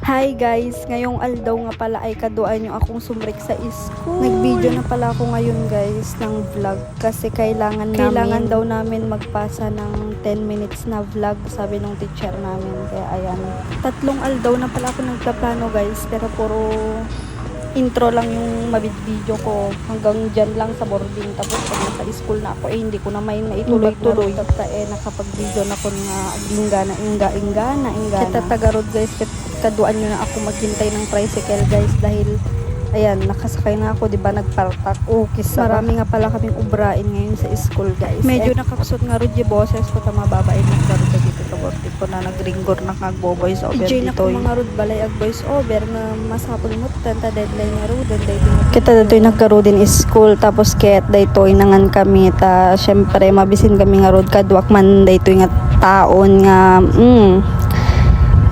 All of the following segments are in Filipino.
Hi guys! Ngayong aldaw nga pala ay kaduan nyo akong sumrik sa school. Nag-video na pala ako ngayon guys ng vlog kasi kailangan daw namin magpasa ng 10 minutes na vlog, sabi nung teacher namin. Kaya ayan, 3 aldaw na pala ako nagpaplano guys, pero puro intro lang yung mabid-video ko hanggang dyan lang sa boarding. Tapos pag nasa school na ako hindi ko na may maituloy-tuloy. Nakapag-video na ko nga ingga. Kita tagarod guys, kaduan nyo na ako maghintay ng tricycle guys dahil ayan, nakasakay na ako, diba, nagpartak. Marami nga pala kaming ubrain ngayon sa school guys. Medyo nakapsot nga rin yung boses ko, mababain nagkaroon na dito kaborti ko na nagringgor na kag-voice over dito. Na ko mga rod balay ag voice over na masapol mo, tanta deadline nga ro, kita dito yung nagkaroon din school, tapos ket dito inangan kami, ta syempre mabisin kami nga rod kadwak man dito nga taon nga,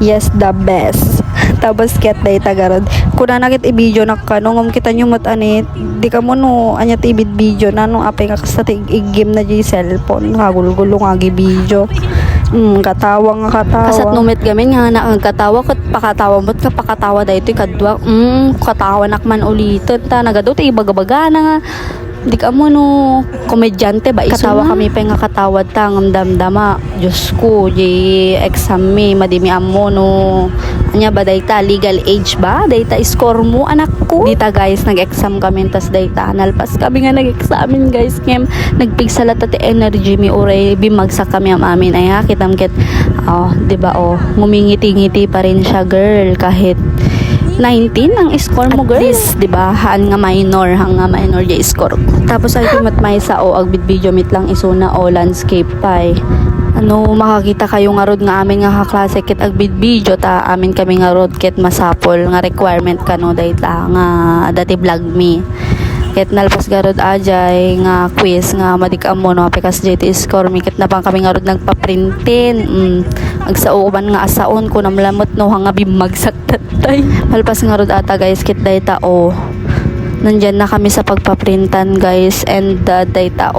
yes, the best. Tapos ket day tagarod kuna nakit i-video na kanong kita nyo mat anit di ka mo no anya tibid video na nung apay nga sa i-game na di cellphone kagulgulo nga gi-video katawa kasat numit gamin nga nagkatawa kat pakatawa mo't ka pakatawa dayto kadwa katawa nakman ulitin ta nagadot ibagabaga na nga di ka mo no komedyante ba katawa kami pa nga katawad ta ng damdama Diyos ko di exam me madimi amo no anya ba dayta legal age ba dayta score mo anak ko dita guys nag-exam kami tas dayta nalpas kami nga nag-examen guys ngem nagpigsala ta ti energy mi oray bimagsak kami am amin ay ha kitamket di ba ngumingiti-ngiti pa rin siya girl kahit 19 ang score mo girl. At least, diba, hang nga minor yung score. Tapos ay tumatmay sa agbid video meet lang isuna landscape pay. Makakita kayo nga rod nga amin nga kaklase kit agbid video ta amin kami nga rod kit masapol nga requirement kano dayta nga dati vlog me. Ket nalpas garod ajay nga quiz nga madikam mo no apikas JT score mi ket na pang kami nga rod nagpa-printin agsauban nga asaon ko namlamot no nga bimagsak tatay malpas nga rod ata guys ket dayta nandyan na kami sa pagpaprintan guys and dayta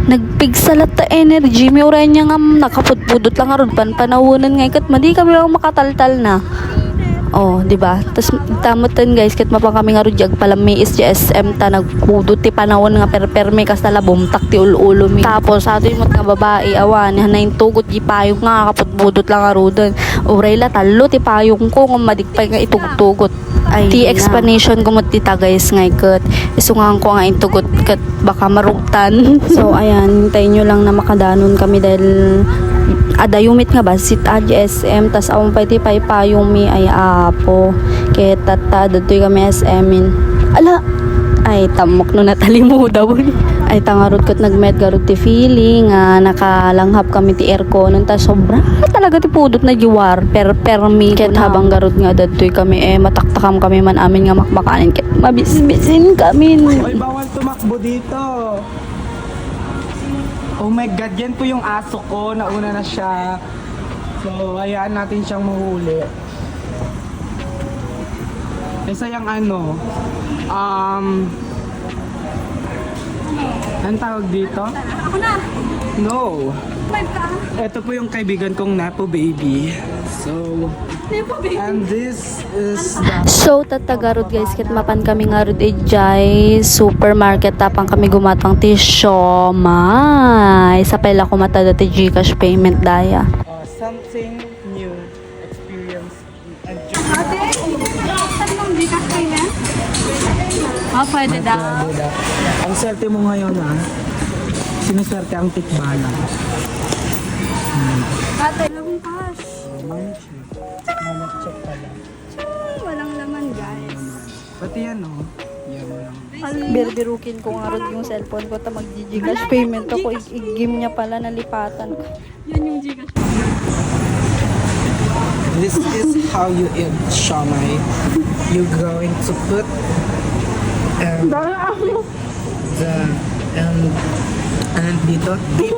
nagpigsalat ta energy mi uray nya nga nakapudpudot lang nga rod panawunan nga ket madi kami makataltal na di ba? Tas tamutan guys, ket mapang kami nga rujag pala may SGSM ta nagpudot ti panahon nga perperme kas tala bumtak ti ulo mi. Tapos ato yung mga babae awan hanayin tugot di payong nga kapudpudot lang nga rodon. Uray la talo ti payong ko nga madigpay nga itugot-tugot. Ti explanation ko mo tita guys nga ikat isungan ko nga itugot kat baka marugtan. So ayan, hintayin nyo lang na makadanon kami dahil adayumit nga ba sit SM tas awang pati payong mi ay apo kaya tata datoy kami SMin ala ay tamok no natalimo daw ay tangarod kat nagmet garod ti feeling nakalanghap kami ti aircon ta sobra talaga ti pudot na giwar permi ket habang garod nga datoy kami mataktakam kami man amin nga makmakanin ket mabisbisin kami. Oy, bawal tumakbo dito. Oh my God, yan po yung aso ko. Nauna na siya. So, hayaan natin siyang mahuli. Isa yung anong tawag dito? Ako na! No! Five ka? Ito po yung kaibigan kong Nepo Baby. So, Nepo Baby? and this is the... So tatagarod guys ket mapan kami nga rod ejay supermarket tapang kami gumatang ti siomay sa pala ko mata dati GCash payment daya. something new experience and Ate, sabi mong Gcash payment? Pwede daw. Ang swerte mo ngayon sinuswerte ang tikbala. Ate, labong cash. Manag check pala. Walang laman guys. Pati yan yan mo lang. Birbirukin ko nga rod yung cellphone ko ta mag-GCash payment ako i-game niya pala nalipatan ko. Yan yung Gcash. This is how you eat siomai. You're going to put and dito dip,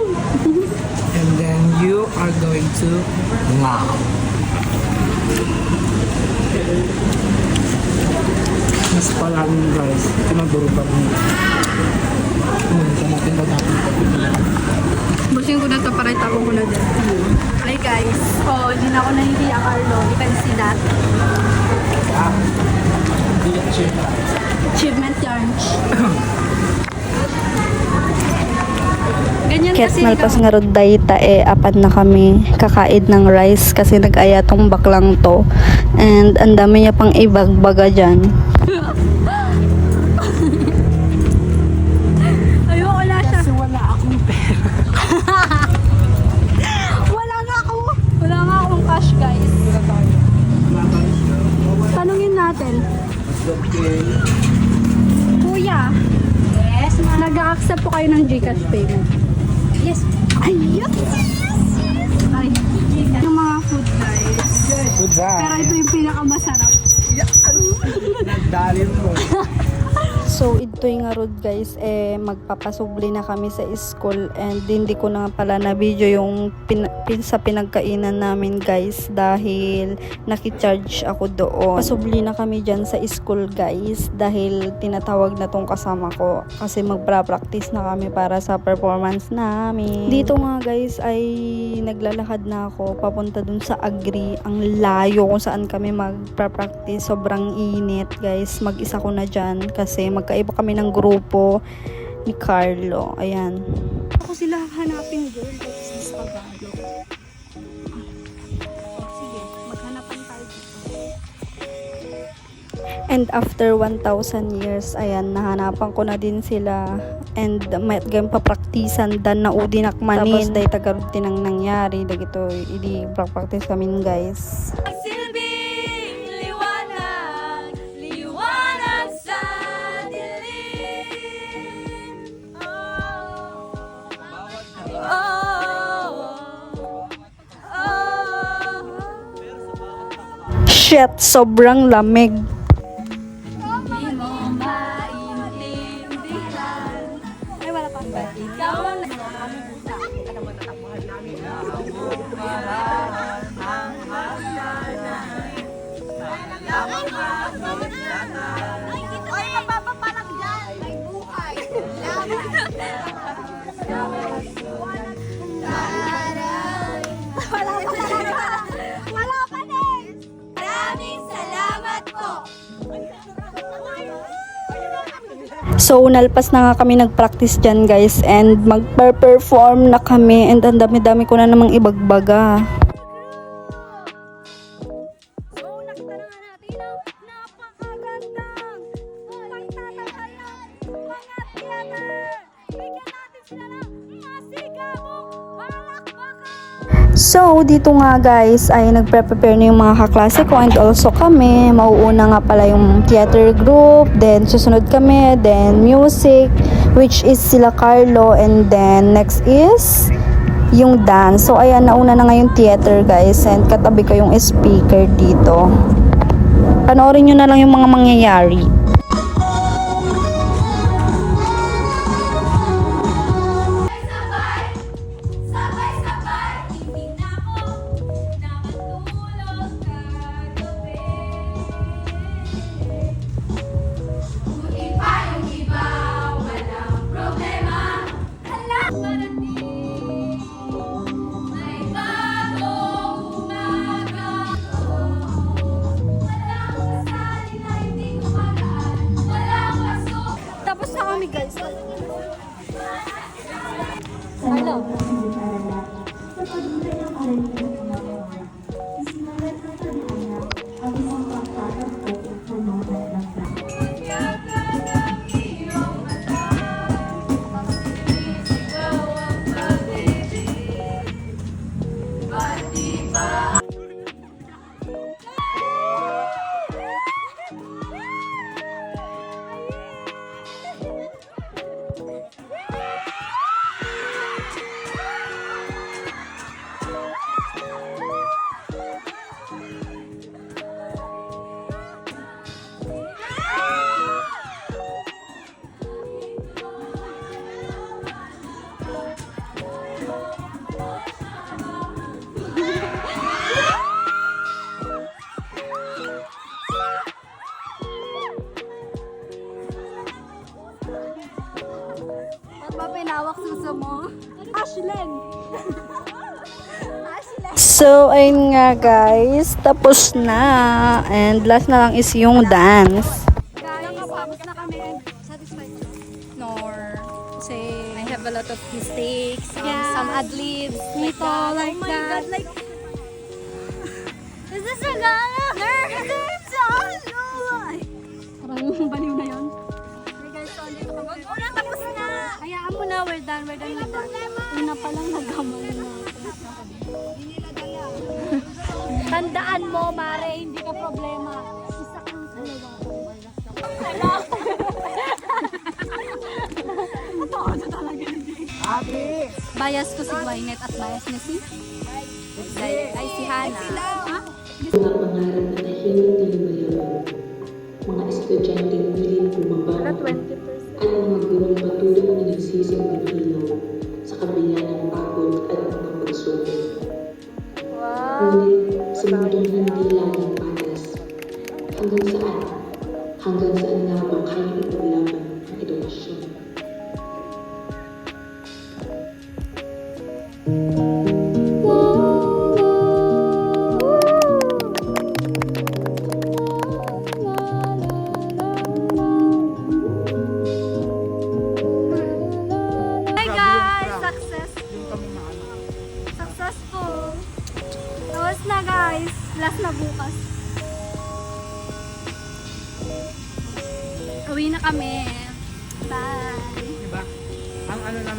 and then you are going to wow. Mas pala guys, tinaduro pa rin. Ito natin ba dapat Busin ko na ito para itapon ko na dyan. Hi guys. Hindi na ako nahihiya, Carlo. You can see that. Achievement yarns. Ganyan Ket kasi nalpas ikaw. nga rod dayta apat na kami kakaid ng rice kasi nag-aya tong baklang to. And ang dami niya pang ibagbaga dyan. Ayoko na siya. Kasi wala akong pera. Wala nga akong cash, guys. Tanungin natin. Kuya. Yes, ma'am. Nag-accept po kayo ng GCash payment. Yes. Ay, yes. Ay, yung mga food, guys. Good Pero ito yung pinakamasarap. Nagdalin mo. So ito yung nga rod guys, magpapasubli na kami sa school and hindi ko na pala na video yung sa pinagkainan namin guys dahil nakicharge ako doon. Pasubli na kami dyan sa school guys dahil tinatawag na tong kasama ko kasi magpra-practice na kami para sa performance namin. Dito nga guys ay naglalakad na ako papunta dun sa Agri. Ang layo kung saan kami magpra-practice. Sobrang init guys. Mag-isa ko na dyan kasi magkaiba kami ng grupo ni Carlo. Ayan. Ako sila hanapin, girl. Tapos sa Tagalog. Sige, maghanapan tayo dito. And after 1,000 years, ayan, nahanapan ko na din sila. And may gayong papraktisan dan na udinak manin. Tapos day tagarod din ang nangyari. Dagito, idi practice kami guys. Silbing liwanag, liwanag sa dilim. Shit, sobrang lamig. Di mo maintindihan. Ay, wala pa. Ikaw ang Oy, mapapapalag dyan! May buhay! Wala pa din! maraming salamat po. So, nalpas na nga kami nag-practice dyan guys and mag-perform na kami and ang dami-dami ko na namang ibagbaga. So, nakita na nga natin ang napakagandang pagtatanghalan mga theater. Bigyan natin sila ng masigabong palakpakan. So, dito nga guys ay nagpre-prepare na yung mga kaklase ko and also kami. Mauuna nga pala yung theater group, then susunod kami, then music, which is sila Carlo, and then next is yung dance. So, ayan, nauna na nga yung theater guys and katabi ko yung speaker dito. Panoorin nyo na lang yung mga mangyayari. Sabay-sabay, hindi na ako nakatulog kagabi. Kung iba yung iba, walang problema. Hala, parating, may bagong umaga. Walang kasali na hindi kumagaan, walang kaso. Tapos na kami, guys. Hello. Ba't ba pinawak suso mo? Ashlen! So, ayun nga guys, tapos na. And last na lang is yung dance. lot of mistakes, Yeah. some ad libs, Nito, like oh my that. God, like is this a girl? Parang baliw na yun. Hey guys, so andito kami. Wag mo na, tapos na. Hayaan mo na, we're done with that. Una pa lang nagkamali na. Tandaan mo, Mare, hindi ka problema. Isa kang kalawa. Ate! Bias ko si Gwyneth at bias niya si? Ay, si Hana. Ha? Mga pangarap na tahimik na lumayawan, mga estudyanteng pilit bumaba, at mga gurong patuloy na nagsisilbing ilaw sa kabila ng pagod at mga pagsubok. Ngunit sa mundong hindi laging patas, hanggang saan? Hanggang saan nga ba kayang ipaglaban ang edukasyon? Hi guys! Success! Yung kami na ano. Successful! Tapos na guys! Last na bukas. Uwi na kami. Bye! Diba? Ang ano namin